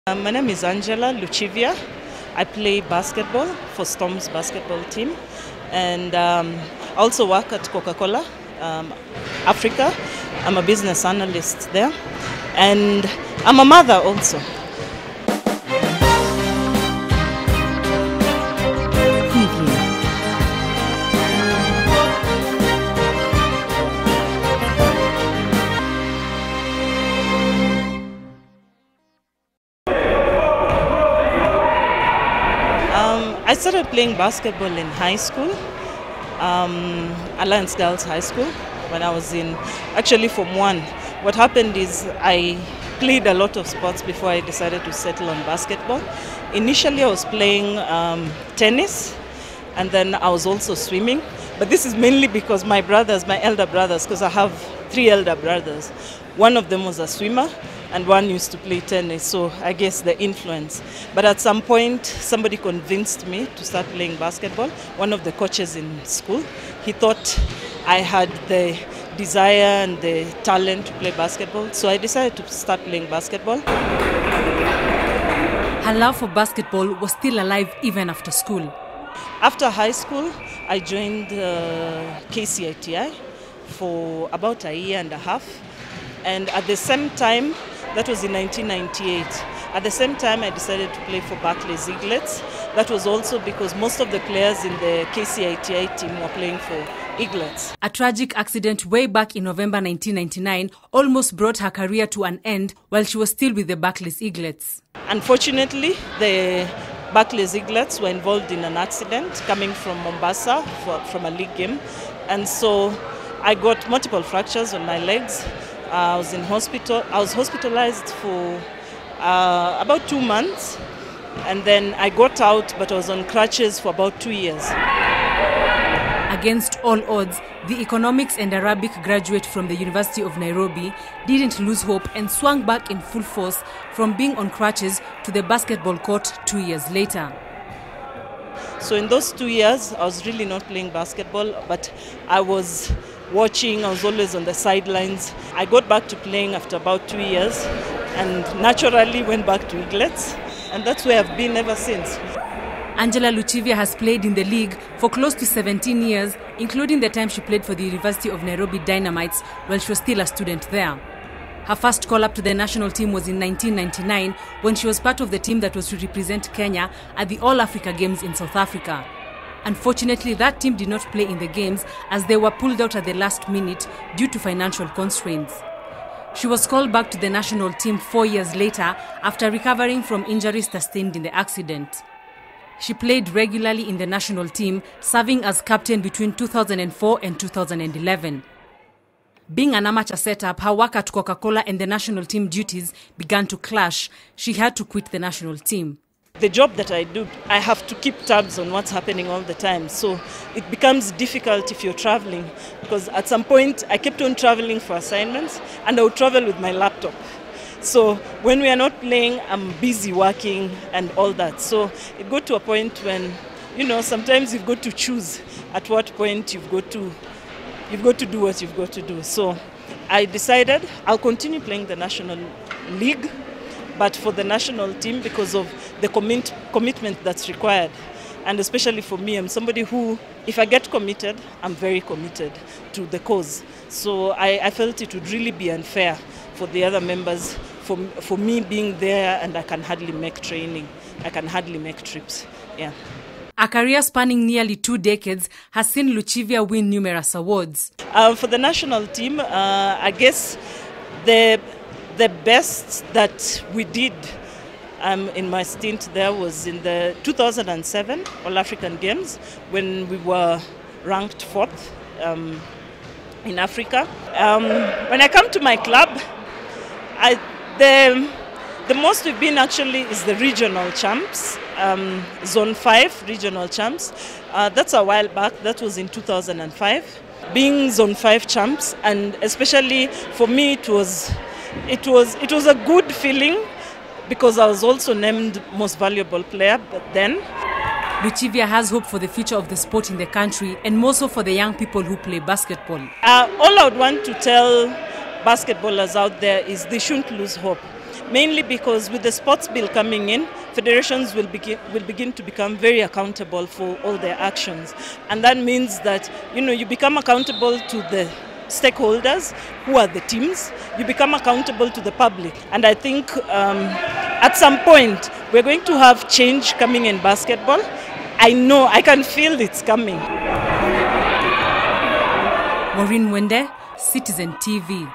My name is Luchivya. I play basketball for Storm's basketball team, and also work at Coca-Cola Africa. I'm a business analyst there, and I'm a mother also. I started playing basketball in high school, Alliance Girls High School, when I was in actually Form 1. What happened is I played a lot of sports before I decided to settle on basketball. Initially I was playing tennis, and then I was also swimming. But this is mainly because my elder brothers, because I have 3 elder brothers. One of them was a swimmer, and one used to play tennis, so I guess the influence. But at some point, somebody convinced me to start playing basketball. One of the coaches in school, he thought I had the desire and the talent to play basketball, so I decided to start playing basketball. Her love for basketball was still alive even after school. After high school, I joined KCITI for about a year and a half. And at the same time, that was in 1998. At the same time, I decided to play for Barclays Eaglets. That was also because most of the players in the KCITI team were playing for Eaglets. A tragic accident way back in November 1999 almost brought her career to an end while she was still with the Barclays Eaglets. Unfortunately, the Barclays Eaglets were involved in an accident coming from Mombasa from a league game. And so I got multiple fractures on my legs. I was in hospital. I was hospitalized for about 2 months, and then I got out, but I was on crutches for about 2 years. Against all odds, the economics and Arabic graduate from the University of Nairobi didn't lose hope and swung back in full force from being on crutches to the basketball court 2 years later. So in those 2 years, I was really not playing basketball, but I was watching. I was always on the sidelines. I got back to playing after about 2 years and naturally went back to Eaglets, and that's where I've been ever since. Angela Luchivya has played in the league for close to 17 years, including the time she played for the University of Nairobi Dynamites while she was still a student there. Her first call-up to the national team was in 1999 when she was part of the team that was to represent Kenya at the All-Africa Games in South Africa. Unfortunately, that team did not play in the games as they were pulled out at the last minute due to financial constraints. She was called back to the national team 4 years later after recovering from injuries sustained in the accident. She played regularly in the national team, serving as captain between 2004 and 2011. Being an amateur setup, her work at Coca-Cola and the national team duties began to clash. She had to quit the national team. The job that I do, I have to keep tabs on what's happening all the time. So it becomes difficult if you're traveling, because at some point I kept on traveling for assignments and I would travel with my laptop. So when we are not playing, I'm busy working and all that. So it got to a point when, sometimes you've got to choose at what point you've got to do what you've got to do. So I decided I'll continue playing the National League, but for the national team because of the commitment that's required. And especially for me, I'm somebody who, if I get committed, I'm very committed to the cause. So I felt it would really be unfair for the other members, for me being there and I can hardly make training, I can hardly make trips. Yeah. A career spanning nearly 2 decades has seen Luchivya win numerous awards. For the national team, I guess the best that we did in my stint there was in the 2007 All-African Games when we were ranked 4th in Africa. When I come to my club, the most we've been actually is the regional champs, Zone 5 regional champs. That's a while back, that was in 2005. Being Zone 5 champs, and especially for me it was a good feeling because I was also named most valuable player then. Luchivya has hope for the future of the sport in the country and more so for the young people who play basketball. All I would want to tell basketballers out there is they shouldn't lose hope. mainly because with the sports bill coming in, federations will begin to become very accountable for all their actions. And that means that, you become accountable to the stakeholders, who are the teams, you become accountable to the public. And I think at some point, we're going to have change coming in basketball. I can feel it's coming. Maureen Wende, Citizen TV.